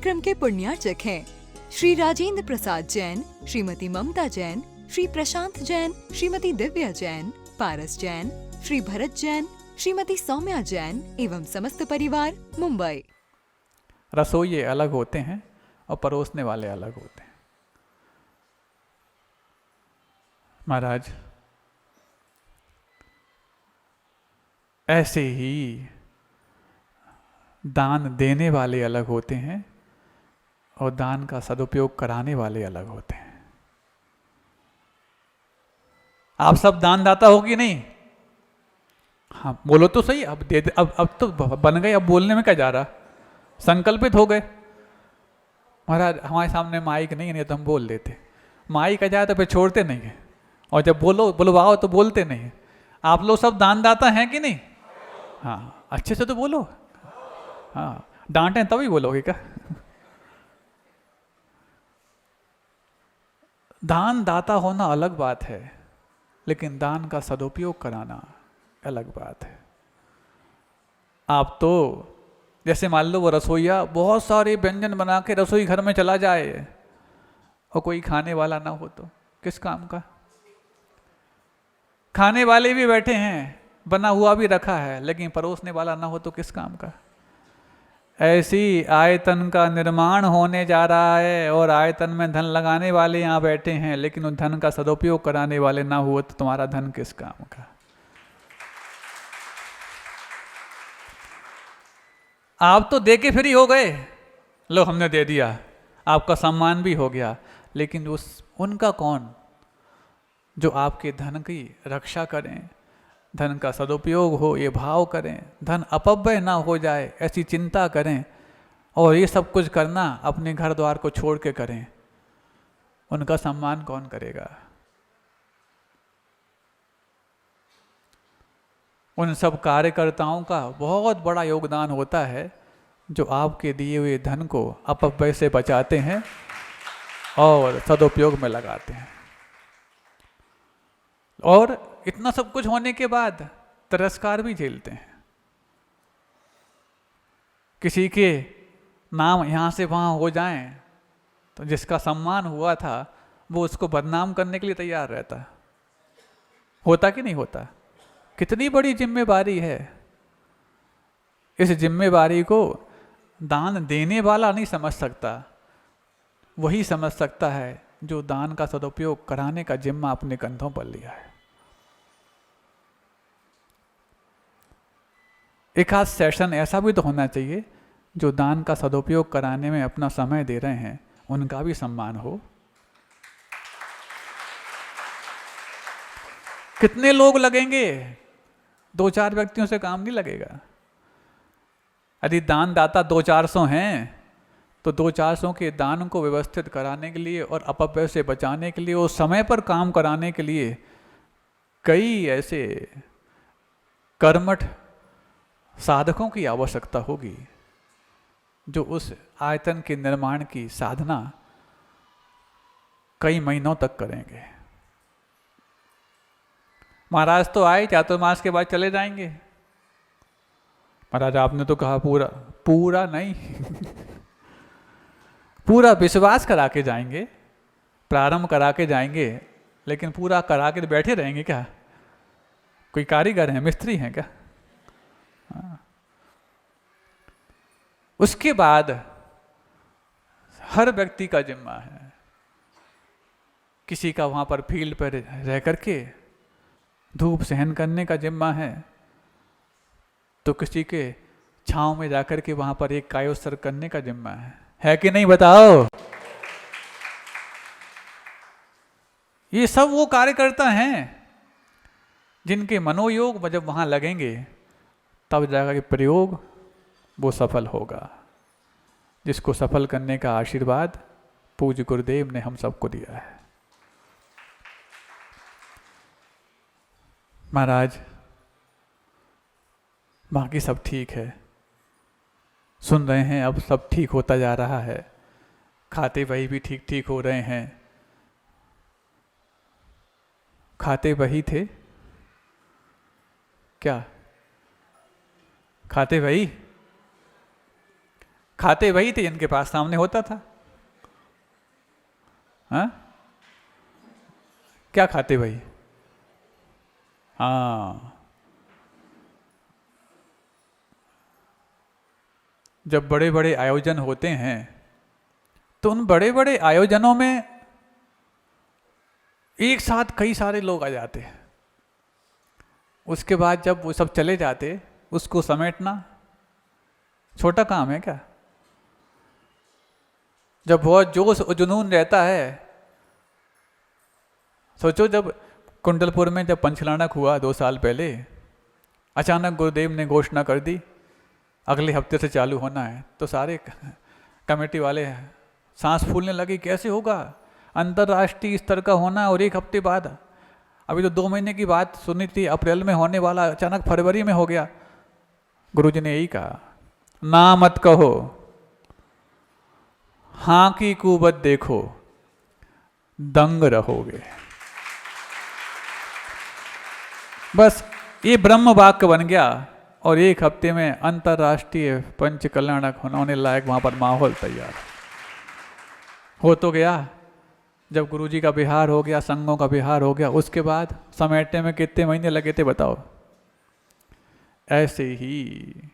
कार्यक्रम के पुण्यार्चक हैं श्री राजेंद्र प्रसाद जैन, श्रीमती ममता जैन, श्री प्रशांत जैन, श्रीमती दिव्या जैन, पारस जैन, श्री भरत जैन, श्रीमती सौम्या जैन एवं समस्त परिवार, मुंबई। रसोइये अलग होते हैं और परोसने वाले अलग होते हैं। महाराज, ऐसे ही दान देने वाले अलग होते हैं और दान का सदुपयोग कराने वाले अलग होते हैं। आप सब दानदाता हो कि नहीं? हाँ, बोलो तो सही। अब दे, अब तो बन गए, अब बोलने में क्या जा रहा, संकल्पित हो गए। महाराज, हमारे सामने माइक नहीं तो हम बोल देते, माइक आ जाए तो फिर छोड़ते नहीं है, और जब बुलवाओ तो बोलते नहीं है। आप लोग सब दानदाता हैं कि नहीं? हाँ, अच्छे से तो बोलो। हाँ, डांटे तभी बोलोगे क्या? दान दाता होना अलग बात है, लेकिन दान का सदुपयोग कराना अलग बात है। आप तो जैसे मान लो वो रसोईया बहुत सारे व्यंजन बना के रसोई घर में चला जाए और कोई खाने वाला ना हो तो किस काम का? खाने वाले भी बैठे हैं, बना हुआ भी रखा है, लेकिन परोसने वाला ना हो तो किस काम का? ऐसी आयतन का निर्माण होने जा रहा है और आयतन में धन लगाने वाले यहाँ बैठे हैं, लेकिन उस धन का सदुपयोग कराने वाले ना हुए तो तुम्हारा धन किस काम का? आप तो दे के फ्री हो गए, लो हमने दे दिया, आपका सम्मान भी हो गया, लेकिन उनका कौन जो आपके धन की रक्षा करें, धन का सदुपयोग हो ये भाव करें, धन अपव्यय ना हो जाए ऐसी चिंता करें, और ये सब कुछ करना अपने घर द्वार को छोड़ के करें, उनका सम्मान कौन करेगा? उन सब कार्यकर्ताओं का बहुत बड़ा योगदान होता है जो आपके दिए हुए धन को अपव्यय से बचाते हैं और सदुपयोग में लगाते हैं। और इतना सब कुछ होने के बाद तिरस्कार भी झेलते हैं। किसी के नाम यहाँ से वहाँ हो जाएं तो जिसका सम्मान हुआ था वो उसको बदनाम करने के लिए तैयार रहता। होता कि नहीं होता? कितनी बड़ी जिम्मेवारी है। इस जिम्मेवारी को दान देने वाला नहीं समझ सकता, वही समझ सकता है जो दान का सदुपयोग कराने का जिम्मा अपने कंधों पर लिया है। एक आध सेशन ऐसा भी तो होना चाहिए जो दान का सदुपयोग कराने में अपना समय दे रहे हैं, उनका भी सम्मान हो। कितने लोग लगेंगे? 2-4 व्यक्तियों से काम नहीं लगेगा। यदि दान दाता 200-400 हैं तो 200-400 के दान को व्यवस्थित कराने के लिए और अपव्यय से बचाने के लिए और समय पर काम कराने के लिए कई ऐसे कर्मठ साधकों की आवश्यकता होगी जो उस आयतन के निर्माण की साधना कई महीनों तक करेंगे। महाराज तो आए, चातुर्मास के बाद चले जाएंगे। महाराज आपने तो कहा पूरा नहीं पूरा विश्वास करा के जाएंगे, प्रारंभ करा के जाएंगे, लेकिन पूरा करा के बैठे रहेंगे क्या? कोई कारीगर हैं, मिस्त्री हैं क्या? हाँ। उसके बाद हर व्यक्ति का जिम्मा है। किसी का वहां पर फील्ड पर रह करके धूप सहन करने का जिम्मा है, तो किसी के छांव में जाकर के वहां पर एक कायोत्सर्ग करने का जिम्मा है कि नहीं? बताओ। ये सब वो कार्यकर्ता हैं जिनके मनोयोग जब वहां लगेंगे तब जाकर प्रयोग वो सफल होगा, जिसको सफल करने का आशीर्वाद पूज्य गुरुदेव ने हम सबको दिया है। महाराज, बाकी सब ठीक है, सुन रहे हैं, अब सब ठीक होता जा रहा है, खाते वही भी ठीक ठीक हो रहे हैं। खाते वही थे क्या? खाते वही? खाते वही थे जिनके पास सामने होता था। हाँ, क्या खाते भाई? हाँ, जब बड़े बड़े आयोजन होते हैं तो उन बड़े बड़े आयोजनों में एक साथ कई सारे लोग आ जाते हैं। उसके बाद जब वो सब चले जाते, उसको समेटना छोटा काम है क्या? जब बहुत जोश और जुनून रहता है, सोचो जब कुंडलपुर में जब पंचलानक हुआ 2 साल पहले, अचानक गुरुदेव ने घोषणा कर दी अगले हफ्ते से चालू होना है, तो सारे कमेटी वाले सांस फूलने लगी, कैसे होगा, अंतर्राष्ट्रीय स्तर का होना और 1 हफ्ते बाद, अभी तो 2 महीने की बात सुनी थी, अप्रैल में होने वाला अचानक फरवरी में हो गया। गुरुजी ने यही कहा, ना मत कहो, हाँ की कुबत देखो, दंग रहोगे। बस ये ब्रह्म वाक्य बन गया और 1 हफ्ते में अंतर्राष्ट्रीय पंच कल्याणक होने लायक वहां पर माहौल तैयार हो तो गया। जब गुरुजी का विहार हो गया, संघों का विहार हो गया, उसके बाद समेटने में कितने महीने लगे थे बताओ? ऐसे ही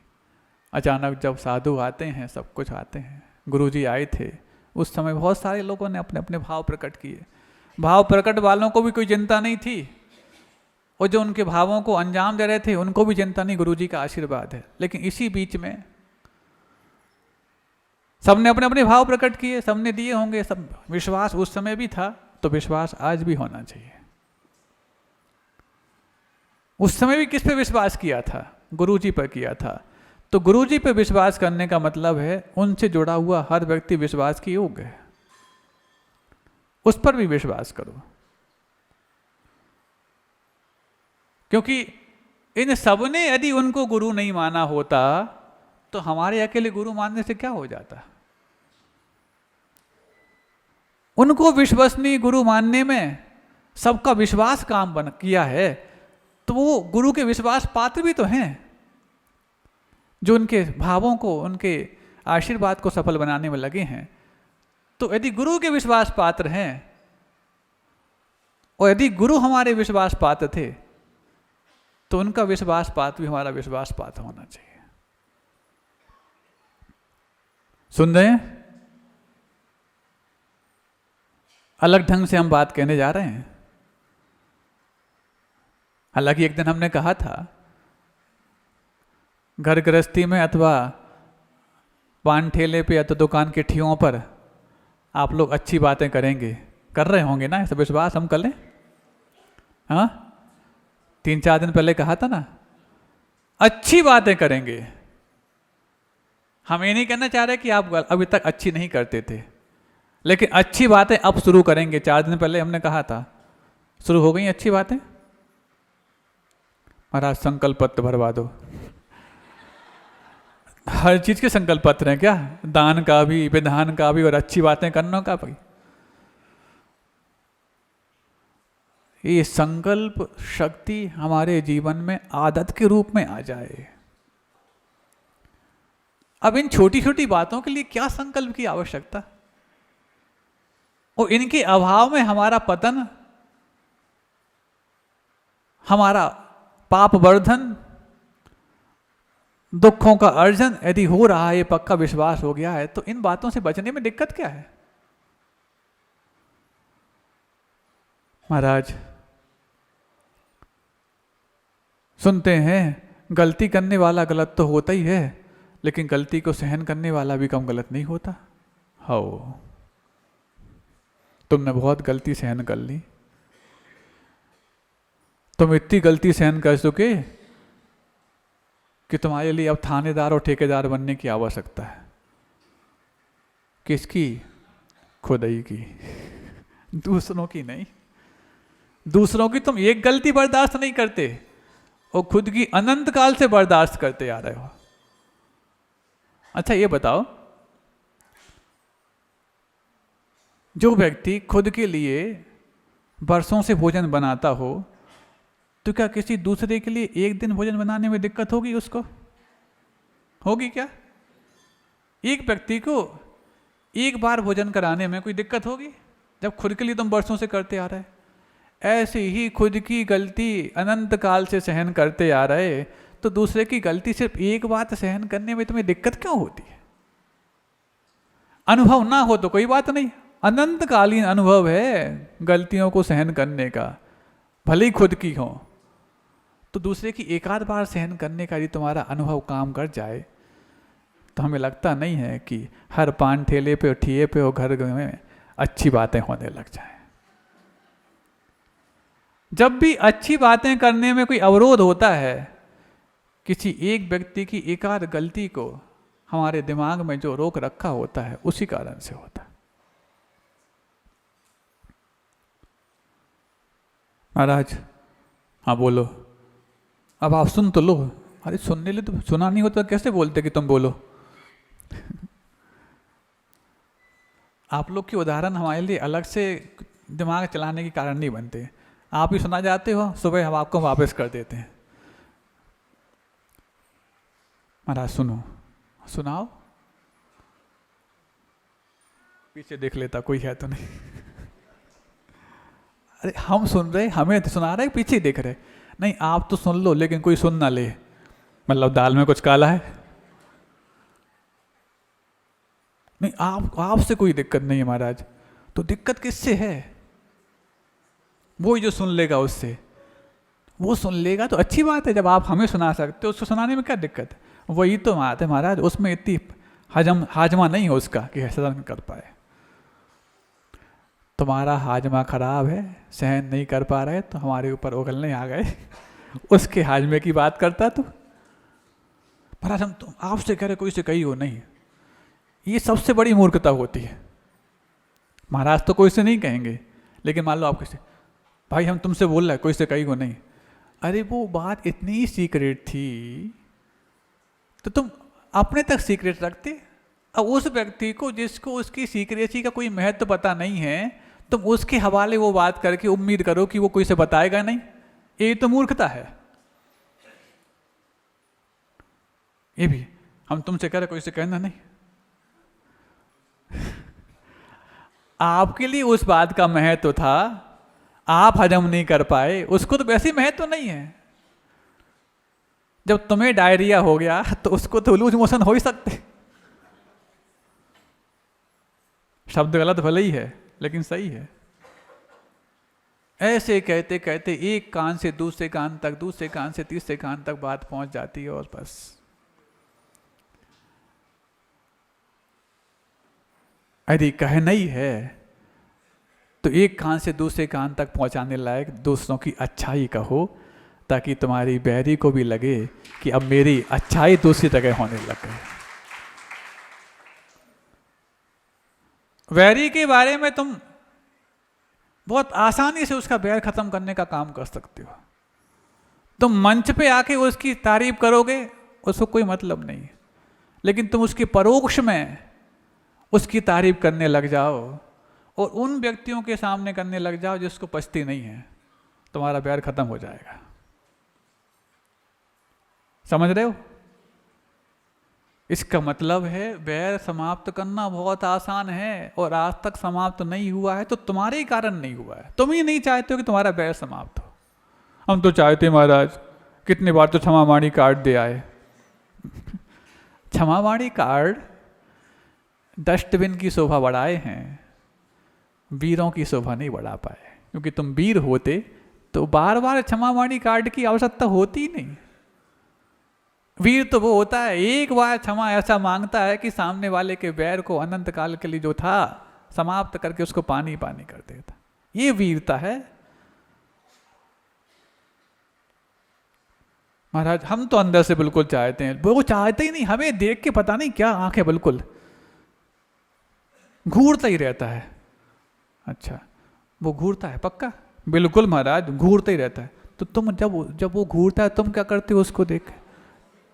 अचानक जब साधु आते हैं, सब कुछ आते हैं, गुरुजी आए थे, उस समय बहुत सारे लोगों ने अपने अपने भाव प्रकट किए। भाव प्रकट वालों को भी कोई चिंता नहीं थी, और जो उनके भावों को अंजाम दे रहे थे उनको भी चिंता नहीं, गुरुजी का आशीर्वाद है। लेकिन इसी बीच में सबने अपने अपने भाव प्रकट किए, सबने दिए होंगे, सब विश्वास उस समय भी था, तो विश्वास आज भी होना चाहिए। उस समय भी किस पे विश्वास किया था? गुरुजी पर किया था। तो गुरुजी पे विश्वास करने का मतलब है उनसे जुड़ा हुआ हर व्यक्ति विश्वास के योग्य है, उस पर भी विश्वास करो। क्योंकि इन सबने यदि उनको गुरु नहीं माना होता तो हमारे अकेले गुरु मानने से क्या हो जाता? उनको विश्वसनीय गुरु मानने में सबका विश्वास काम बन किया है, तो वो गुरु के विश्वास पात्र भी तो हैं, जो उनके भावों को, उनके आशीर्वाद को सफल बनाने में लगे हैं। तो यदि गुरु के विश्वास पात्र हैं, और यदि गुरु हमारे विश्वास पात्र थे, तो उनका विश्वास पात्र भी हमारा विश्वास पात्र होना चाहिए। सुन रहे हैं? अलग ढंग से हम बात कहने जा रहे हैं। हालांकि एक दिन हमने कहा था, घर गृहस्थी में अथवा पान ठेले पे या तो दुकान के ठियों पर आप लोग अच्छी बातें करेंगे, कर रहे होंगे ना, ऐसा विश्वास हम कर लें? हाँ, 3-4 दिन पहले कहा था ना, अच्छी बातें करेंगे। हम ये नहीं कहना चाह रहे कि आप अभी तक अच्छी नहीं करते थे, लेकिन अच्छी बातें अब शुरू करेंगे। 4 दिन पहले हमने कहा था, शुरू हो गई अच्छी बातें। महाराज संकल्प पत्र भरवा दो। हर चीज के संकल्प पत्र हैं क्या? दान का भी, विधान का भी, और अच्छी बातें करने का भी। ये संकल्प शक्ति हमारे जीवन में आदत के रूप में आ जाए। अब इन छोटी छोटी बातों के लिए क्या संकल्प की आवश्यकता, और इनके अभाव में हमारा पतन, हमारा पाप वर्धन, दुखों का अर्जन यदि हो रहा है, ये पक्का विश्वास हो गया है, तो इन बातों से बचने में दिक्कत क्या है? महाराज सुनते हैं, गलती करने वाला गलत तो होता ही है, लेकिन गलती को सहन करने वाला भी कम गलत नहीं होता। हो, तुमने बहुत गलती सहन कर ली, तुम इतनी गलती सहन कर चुके कि तुम्हारे लिए अब थानेदार और ठेकेदार बनने की आवश्यकता है। किसकी? खुदाई की, दूसरों की नहीं। दूसरों की तुम एक गलती बर्दाश्त नहीं करते, और खुद की अनंत काल से बर्दाश्त करते आ रहे हो। अच्छा ये बताओ, जो व्यक्ति खुद के लिए बरसों से भोजन बनाता हो, तो क्या किसी दूसरे के लिए एक दिन भोजन बनाने में दिक्कत होगी उसको? होगी क्या? एक व्यक्ति को एक बार भोजन कराने में कोई दिक्कत होगी, जब खुद के लिए तुम वर्षों से करते आ रहे। ऐसे ही खुद की गलती अनंत काल से सहन करते आ रहे, तो दूसरे की गलती सिर्फ एक बात सहन करने में तुम्हें दिक्कत क्यों होती है? अनुभव ना हो तो कोई बात नहीं, अनंत कालीन अनुभव है गलतियों को सहन करने का, भले ही खुद की हो। तो दूसरे की एक आध बार सहन करने का यदि तुम्हारा अनुभव काम कर जाए, तो हमें लगता नहीं है कि हर पान ठेले पे और ठिये पे और घर में अच्छी बातें होने लग जाए। जब भी अच्छी बातें करने में कोई अवरोध होता है, किसी एक व्यक्ति की एक आध गलती को हमारे दिमाग में जो रोक रखा होता है, उसी कारण से होता है। महाराज, हाँ बोलो। अब आप सुन तो लो। अरे सुनने ले तो सुना नहीं होता, कैसे बोलते कि तुम बोलो? आप लोग के उदाहरण हमारे लिए अलग से दिमाग चलाने के कारण नहीं बनते। आप ही सुना जाते हो, सुबह हम आपको वापस कर देते हैं। महाराज सुनो, सुनाओ। पीछे देख लेता कोई है तो नहीं। अरे हम सुन रहे, हमें तो सुना रहे, पीछे देख रहे। नहीं, आप तो सुन लो लेकिन कोई सुन ना ले, मतलब दाल में कुछ काला है। नहीं, आपसे कोई दिक्कत नहीं है महाराज। तो दिक्कत किससे है? वो जो सुन लेगा उससे। वो सुन लेगा तो अच्छी बात है, जब आप हमें सुना सकते हो, उसको सुनाने में क्या दिक्कत है? वही तो बात है महाराज, उसमें इतनी हाजमा नहीं है उसका कि सहन कर पाए। तुम्हारा हाजमा खराब है, सहन नहीं कर पा रहे, तो हमारे ऊपर उगलने आ गए। उसके हाजमे की बात करता तू। महाराज हम तुम आपसे कह रहे, कोई से कही हो नहीं। ये सबसे बड़ी मूर्खता होती है। महाराज तो कोई से नहीं कहेंगे, लेकिन मान लो आप किसी, भाई हम तुमसे बोल रहे, कोई से कही हो नहीं। अरे वो बात इतनी सीक्रेट थी, तो तुम अपने तक सीक्रेट रखते। अब उस व्यक्ति को जिसको उसकी सीक्रेसी का कोई महत्व पता नहीं है, तुम उसके हवाले वो बात करके उम्मीद करो कि वो कोई से बताएगा नहीं। ये तो मूर्खता है। ये भी हम तुमसे कह रहे, कोई से कहना नहीं। आपके लिए उस बात का महत्व था, आप हजम नहीं कर पाए, उसको तो वैसे महत्व नहीं है। जब तुम्हें डायरिया हो गया तो उसको तो लूज मोशन हो ही सकते। शब्द गलत भले ही है लेकिन सही है। ऐसे कहते कहते एक कान से दूसरे कान तक, दूसरे कान से तीसरे कान तक बात पहुंच जाती है, और बस यदि कहना ही है तो एक कान से दूसरे कान तक पहुंचाने लायक दूसरों की अच्छाई कहो, ताकि तुम्हारी बैरी को भी लगे कि अब मेरी अच्छाई दूसरी जगह होने लग गई। वैरी के बारे में तुम बहुत आसानी से उसका बैर खत्म करने का काम कर सकते हो। तुम मंच पे आके उसकी तारीफ करोगे, उसको कोई मतलब नहीं, लेकिन तुम उसके परोक्ष में उसकी तारीफ करने लग जाओ और उन व्यक्तियों के सामने करने लग जाओ जिसको पछती नहीं है, तुम्हारा बैर खत्म हो जाएगा। समझ रहे हो? इसका मतलब है बैर समाप्त करना बहुत आसान है, और आज तक समाप्त नहीं हुआ है तो तुम्हारे ही कारण नहीं हुआ है। तुम ही नहीं चाहते हो कि तुम्हारा बैर समाप्त हो। हम तो चाहते महाराज, कितनी बार तो क्षमावाणी कार्ड दे आए। क्षमावाणी कार्ड डस्टबिन की शोभा बढ़ाए हैं, वीरों की शोभा नहीं बढ़ा पाए। क्योंकि तुम वीर होते तो बार बार क्षमावाणी कार्ड की आवश्यकता होती ही नहीं। वीर तो वो होता है एक बार क्षमा ऐसा मांगता है कि सामने वाले के बैर को अनंत काल के लिए जो था समाप्त करके उसको पानी पानी कर देता। ये वीरता है। महाराज हम तो अंदर से बिल्कुल चाहते हैं, वो चाहते ही नहीं, हमें देख के पता नहीं क्या आंखें बिल्कुल घूरता ही रहता है। अच्छा वो घूरता है पक्का? बिल्कुल महाराज घूरता ही रहता है। तो तुम जब वो घूरता है तुम क्या करते हो उसको देख?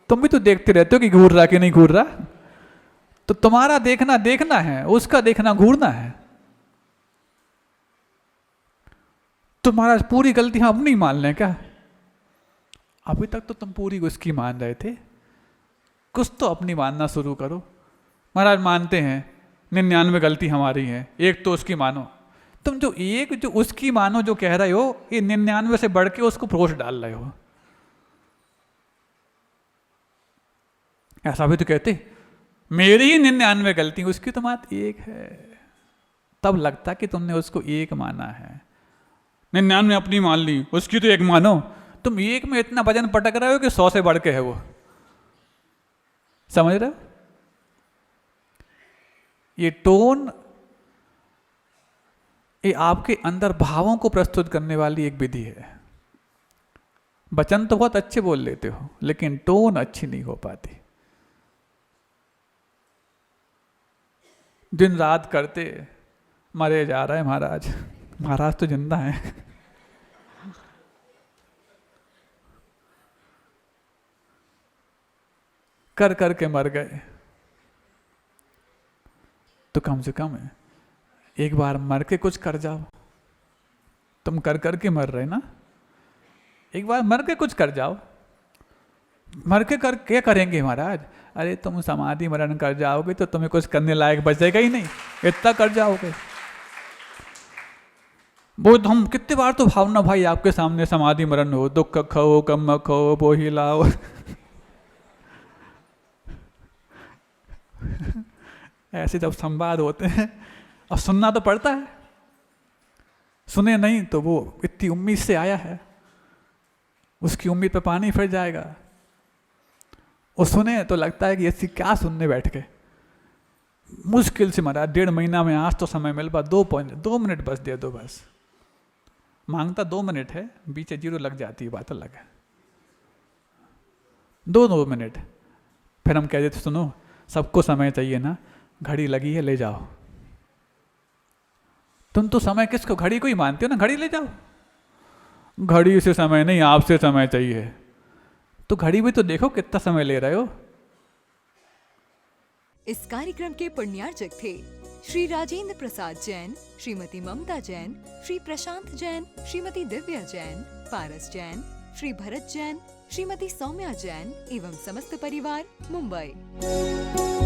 तुम भी तो देखते रहते हो कि घूर रहा कि नहीं घूर रहा। तो तुम्हारा देखना देखना है, उसका देखना घूरना है। तुम्हारा पूरी गलती हम नहीं मान लें क्या? अभी तक तो तुम पूरी उसकी मान रहे थे, कुछ तो अपनी मानना शुरू करो। महाराज मानते हैं 99 गलती हमारी है, एक तो उसकी मानो। तुम जो एक जो उसकी मानो जो कह रहे हो, ये 99 से बढ़ के उसको परोस डाल रहे हो। ऐसा भी तो कहते मेरी ही 99 गलती, उसकी तो मात्र एक है। तब लगता कि तुमने उसको एक माना है। 99 अपनी मान ली, उसकी तो एक मानो। तुम एक में इतना वजन पटक रहे हो कि 100 से बढ़ के है वो। समझ रहे हो? ये टोन, ये आपके अंदर भावों को प्रस्तुत करने वाली एक विधि है। वचन तो बहुत अच्छे बोल लेते हो, लेकिन टोन अच्छी नहीं हो पाती। दिन रात करते मरे जा रहे हैं महाराज। महाराज तो जिंदा हैं। कर कर के मर गए। तो कम से कम एक बार मर के कुछ कर जाओ। तुम कर कर के मर रहे ना, एक बार मर के कुछ कर जाओ। मर के कर क्या करेंगे महाराज? अरे तुम समाधि मरण कर जाओगे तो तुम्हें कुछ करने लायक बचेगा ही नहीं, इतना कर जाओगे। वो हम कितने बार तो भावना भाई आपके सामने समाधि मरण हो, दुख खो कम खो वो ही लाओ। ऐसे जब संवाद होते हैं, अब सुनना तो पड़ता है। सुने नहीं तो वो इतनी उम्मीद से आया है, उसकी उम्मीद पे पानी फिर जाएगा। वो सुने तो लगता है कि ऐसी क्या सुनने बैठ के। मुश्किल से महाराज 1.5 महीना में आज तो समय मिल पा, 2 मिनट बस दे दो। बस मांगता 2 मिनट है, बीच 0 लग जाती है, बात अलग है। 2 मिनट। फिर हम कह देते सुनो सबको समय चाहिए ना, घड़ी लगी है ले जाओ। तुम तो समय किसको, घड़ी को ही मानते हो ना, घड़ी ले जाओ। घड़ी से समय नहीं, आपसे समय चाहिए। तो घड़ी भी तो देखो कितना समय ले रहे हो। इस कार्यक्रम के पुण्यार्चक थे श्री राजेंद्र प्रसाद जैन, श्रीमती ममता जैन, श्री प्रशांत जैन, श्रीमती दिव्या जैन, पारस जैन, श्री भरत जैन, श्रीमती सौम्या जैन एवं समस्त परिवार, मुंबई।